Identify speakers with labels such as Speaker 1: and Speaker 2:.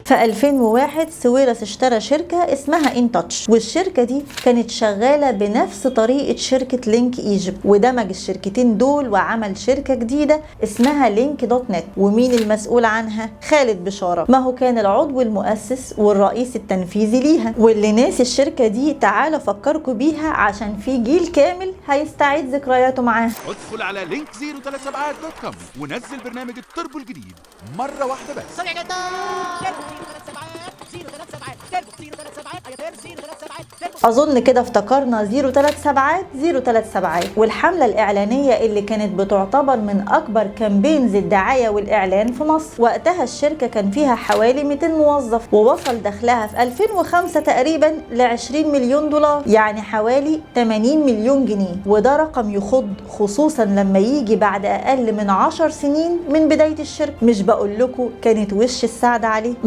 Speaker 1: في 2001 سويرس اشترى شركة اسمها إن تاتش، والشركة دي كانت شغالة بنفس طريقة شركة لينك ايجيبت، ودمج الشركتين دول وعمل شركة جديدة اسمها لينك دوت نت. ومين المسؤول عنها؟ خالد بشارة، ما هو كان العضو المؤسس والرئيس التنفيذي ليها. واللي ناسي الشركة دي تعالوا افكركم بيها عشان في جيل كامل هيستعيد ذكرياته معاها.
Speaker 2: ادخل على لينك 037.com ونزل برنامج التربو الجديد مرة واحدة بس.
Speaker 3: سريع جدا. تربو 037
Speaker 1: اظن كده افتكرنا 037 والحملة الاعلانية اللي كانت بتعتبر من اكبر كامبينز الدعاية والاعلان في مصر. وقتها الشركة كان فيها حوالي 200 موظف، ووصل دخلها في 2005 تقريبا ل 20 مليون دولار، يعني حوالي 80 مليون جنيه. وده رقم يخض، خصوصا لما يجي بعد اقل من 10 سنين من بداية الشركة. مش بقول لكم كانت وش السعد عليه.